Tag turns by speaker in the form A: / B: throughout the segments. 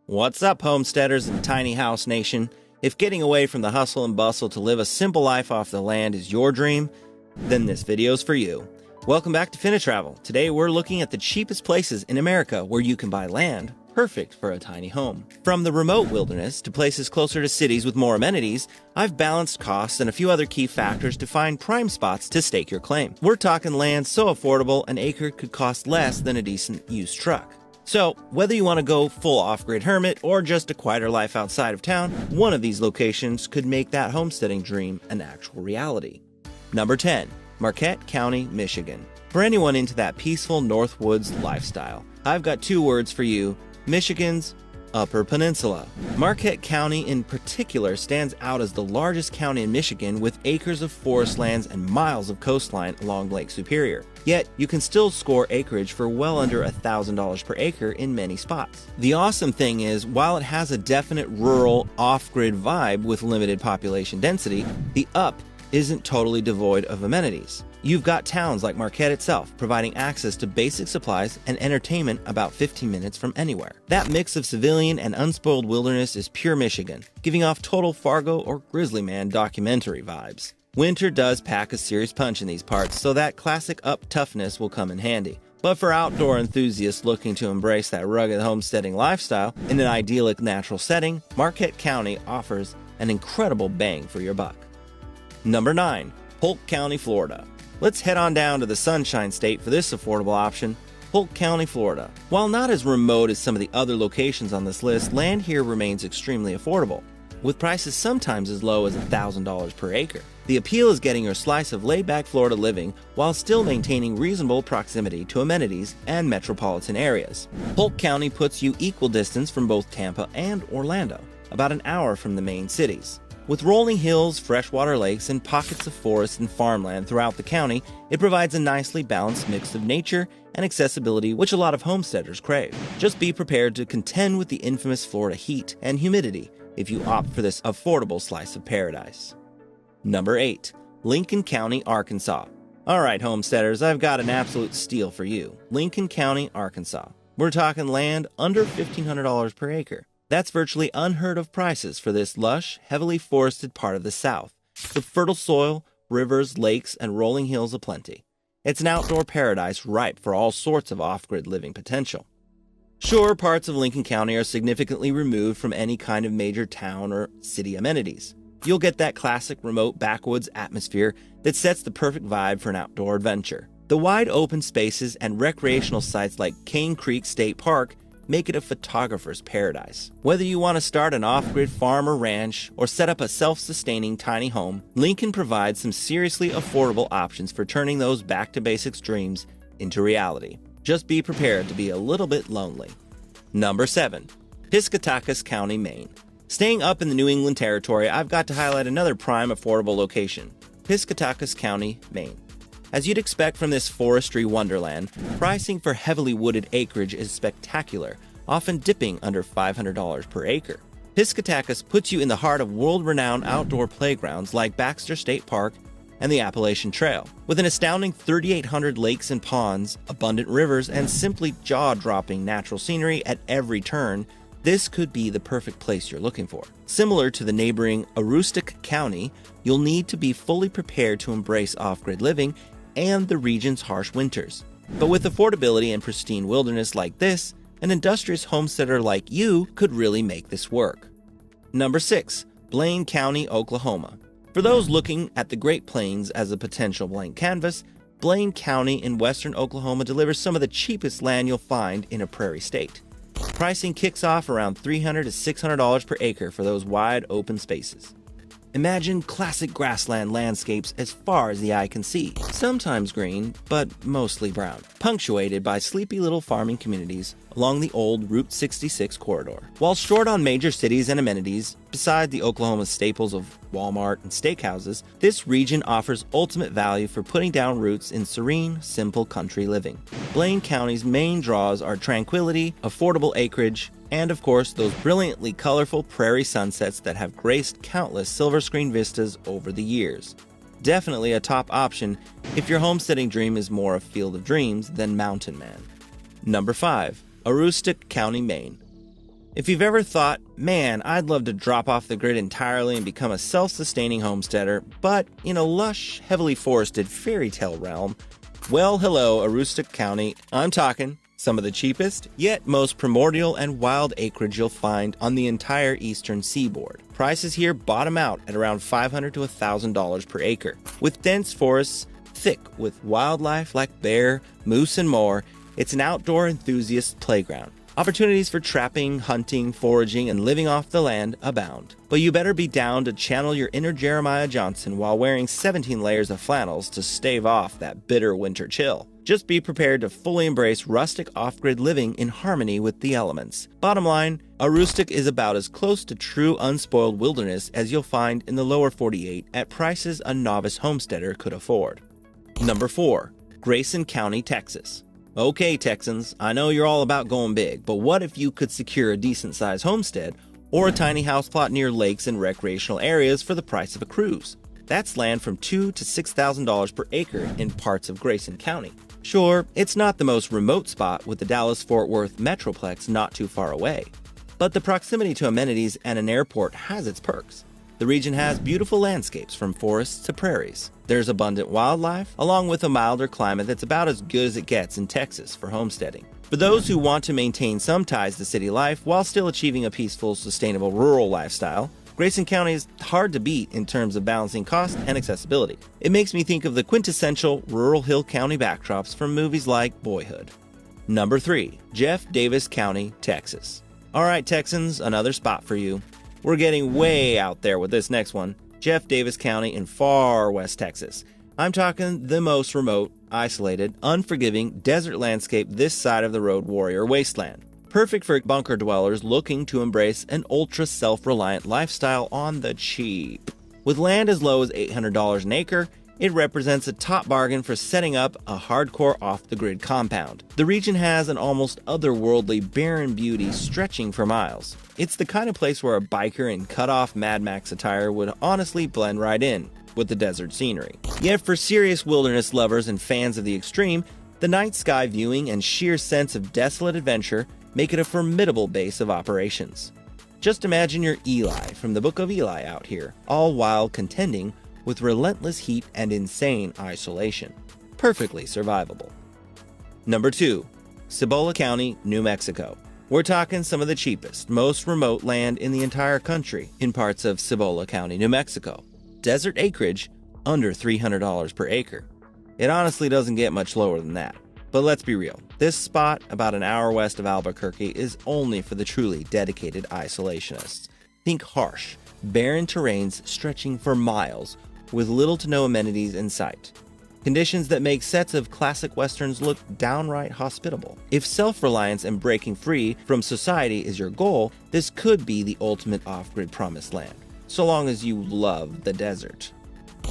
A: What's up, homesteaders and tiny house nation? If getting away from the hustle and bustle to live a simple life off the land is your dream, then this video's for you. Welcome back to FinnaTravel. Today we're looking at the cheapest places in America where you can buy land perfect for a tiny home. From the remote wilderness to places closer to cities with more amenities, I've balanced costs and a few other key factors to find prime spots to stake your claim. We're talking land so affordable an acre could cost less than a decent used truck. So, whether you want to go full off-grid hermit or just a quieter life outside of town, one of these locations could make that homesteading dream an actual reality. Number 10. Marquette County, Michigan. For anyone into that peaceful North Woods lifestyle, I've got two words for you: Michigan's Upper Peninsula. Marquette County in particular stands out as the largest county in Michigan with acres of forest lands and miles of coastline along Lake Superior. Yet, you can still score acreage for well under $1,000 per acre in many spots. The awesome thing is, while it has a definite rural, off-grid vibe with limited population density, the Up isn't totally devoid of amenities. You've got towns like Marquette itself, providing access to basic supplies and entertainment about 15 minutes from anywhere. That mix of civilian and unspoiled wilderness is pure Michigan, giving off total Fargo or Grizzly Man documentary vibes. Winter does pack a serious punch in these parts, so that classic Up toughness will come in handy. But for outdoor enthusiasts looking to embrace that rugged homesteading lifestyle in an idyllic natural setting, Marquette County offers an incredible bang for your buck. Number 9. Polk County, Florida. Let's head on down to the Sunshine State for this affordable option, Polk County, Florida. While not as remote as some of the other locations on this list, land here remains extremely affordable, with prices sometimes as low as $1,000 per acre. The appeal is getting your slice of laid-back Florida living while still maintaining reasonable proximity to amenities and metropolitan areas. Polk County puts you equal distance from both Tampa and Orlando, about an hour from the main cities. With rolling hills, freshwater lakes, and pockets of forest and farmland throughout the county, it provides a nicely balanced mix of nature and accessibility which a lot of homesteaders crave. Just be prepared to contend with the infamous Florida heat and humidity if you opt for this affordable slice of paradise. Number 8. Lincoln County, Arkansas. Alright, homesteaders, I've got an absolute steal for you. Lincoln County, Arkansas. We're talking land under $1,500 per acre. That's virtually unheard of prices for this lush, heavily forested part of the South, with fertile soil, rivers, lakes, and rolling hills aplenty. It's an outdoor paradise ripe for all sorts of off-grid living potential. Sure, parts of Lincoln County are significantly removed from any kind of major town or city amenities. You'll get that classic remote backwoods atmosphere that sets the perfect vibe for an outdoor adventure. The wide open spaces and recreational sites like Cane Creek State Park make it a photographer's paradise. Whether you want to start an off-grid farm or ranch, or set up a self-sustaining tiny home, Lincoln provides some seriously affordable options for turning those back-to-basics dreams into reality. Just be prepared to be a little bit lonely. Number 7. Piscataquis County, Maine. Staying up in the New England territory, I've got to highlight another prime affordable location, Piscataquis County, Maine. As you'd expect from this forestry wonderland, pricing for heavily wooded acreage is spectacular, often dipping under $500 per acre. Piscataquis puts you in the heart of world-renowned outdoor playgrounds like Baxter State Park and the Appalachian Trail. With an astounding 3,800 lakes and ponds, abundant rivers, and simply jaw-dropping natural scenery at every turn, this could be the perfect place you're looking for. Similar to the neighboring Aroostook County, you'll need to be fully prepared to embrace off-grid living and the region's harsh winters. But with affordability and pristine wilderness like this, an industrious homesteader like you could really make this work. Number 6. Blaine County, Oklahoma. For those looking at the Great Plains as a potential blank canvas, Blaine County in western Oklahoma delivers some of the cheapest land you'll find in a prairie state. Pricing kicks off around $300 to $600 per acre for those wide open spaces. Imagine classic grassland landscapes as far as the eye can see, sometimes green, but mostly brown, punctuated by sleepy little farming communities along the old Route 66 corridor. While short on major cities and amenities, beside the Oklahoma staples of Walmart and steakhouses, this region offers ultimate value for putting down roots in serene, simple country living. Blaine County's main draws are tranquility, affordable acreage, and of course those brilliantly colorful prairie sunsets that have graced countless silver screen vistas over the years. Definitely a top option if your homesteading dream is more a field of dreams than mountain man. Number 5. Aroostook County, Maine. If you've ever thought, man, I'd love to drop off the grid entirely and become a self-sustaining homesteader, but in a lush, heavily forested fairy tale realm, well, hello, Aroostook County. I'm talking some of the cheapest, yet most primordial and wild acreage you'll find on the entire eastern seaboard. Prices here bottom out at around $500 to $1,000 per acre. With dense forests, thick with wildlife like bear, moose, and more, it's an outdoor enthusiast playground. Opportunities for trapping, hunting, foraging, and living off the land abound. But you better be down to channel your inner Jeremiah Johnson while wearing 17 layers of flannels to stave off that bitter winter chill. Just be prepared to fully embrace rustic off-grid living in harmony with the elements. Bottom line, Aroostook is about as close to true unspoiled wilderness as you'll find in the lower 48 at prices a novice homesteader could afford. Number 4. Grayson County, Texas. Okay, Texans, I know you're all about going big, but what if you could secure a decent-sized homestead or a tiny house plot near lakes and recreational areas for the price of a cruise? That's land from $2,000 to $6,000 per acre in parts of Grayson County. Sure, it's not the most remote spot with the Dallas-Fort Worth Metroplex not too far away, but the proximity to amenities and an airport has its perks. The region has beautiful landscapes from forests to prairies. There's abundant wildlife, along with a milder climate that's about as good as it gets in Texas for homesteading. For those who want to maintain some ties to city life while still achieving a peaceful, sustainable rural lifestyle, Grayson County is hard to beat in terms of balancing cost and accessibility. It makes me think of the quintessential rural hill county backdrops from movies like Boyhood. Number 3. Jeff Davis County, Texas. Alright, Texans, another spot for you. We're getting way out there with this next one. Jeff Davis County in far west Texas. I'm talking the most remote, isolated, unforgiving desert landscape this side of the road warrior wasteland. Perfect for bunker dwellers looking to embrace an ultra self-reliant lifestyle on the cheap. With land as low as $800 an acre, it represents a top bargain for setting up a hardcore off-the-grid compound. The region has an almost otherworldly barren beauty stretching for miles. It's the kind of place where a biker in cut-off Mad Max attire would honestly blend right in with the desert scenery. Yet for serious wilderness lovers and fans of the extreme, the night sky viewing and sheer sense of desolate adventure make it a formidable base of operations. Just imagine your Eli from the Book of Eli out here, all while contending with relentless heat and insane isolation. Perfectly survivable. Number 2. Cibola County, New Mexico. We're talking some of the cheapest, most remote land in the entire country in parts of Cibola County, New Mexico. Desert acreage under $300 per acre. It honestly doesn't get much lower than that. But let's be real, this spot about an hour west of Albuquerque is only for the truly dedicated isolationists. Think harsh, barren terrains stretching for miles with little to no amenities in sight. Conditions that make sets of classic westerns look downright hospitable. If self-reliance and breaking free from society is your goal, this could be the ultimate off-grid promised land, so long as you love the desert.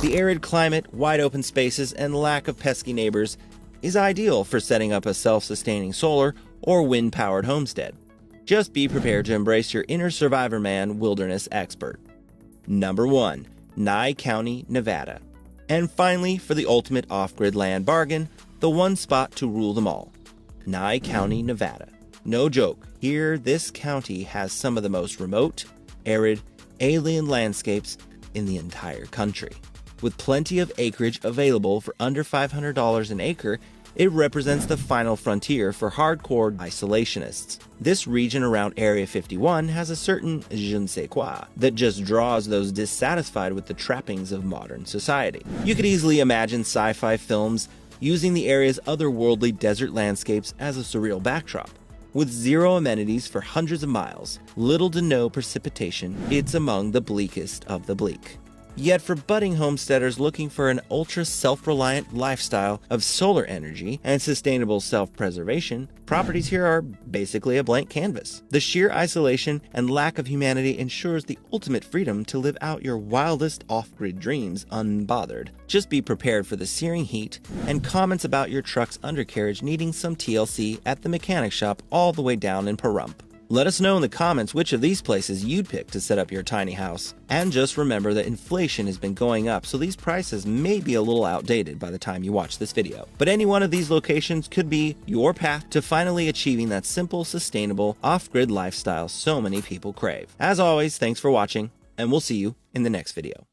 A: The arid climate, wide open spaces, and lack of pesky neighbors is ideal for setting up a self-sustaining solar or wind-powered homestead. Just be prepared to embrace your inner survivor man wilderness expert. Number 1. Nye County, Nevada. And finally, for the ultimate off-grid land bargain, the one spot to rule them all. Nye County, Nevada. No joke, here this county has some of the most remote, arid, alien landscapes in the entire country. With plenty of acreage available for under $500 an acre, it represents the final frontier for hardcore isolationists. This region around Area 51 has a certain je ne sais quoi that just draws those dissatisfied with the trappings of modern society. You could easily imagine sci-fi films using the area's otherworldly desert landscapes as a surreal backdrop. With zero amenities for hundreds of miles, little to no precipitation, it's among the bleakest of the bleak. Yet for budding homesteaders looking for an ultra self-reliant lifestyle of solar energy and sustainable self-preservation, properties here are basically a blank canvas. The sheer isolation and lack of humanity ensures the ultimate freedom to live out your wildest off-grid dreams unbothered. Just be prepared for the searing heat and comments about your truck's undercarriage needing some TLC at the mechanic shop all the way down in Pahrump. Let us know in the comments which of these places you'd pick to set up your tiny house. And just remember that inflation has been going up, so these prices may be a little outdated by the time you watch this video. But any one of these locations could be your path to finally achieving that simple, sustainable, off-grid lifestyle so many people crave. As always, thanks for watching, and we'll see you in the next video.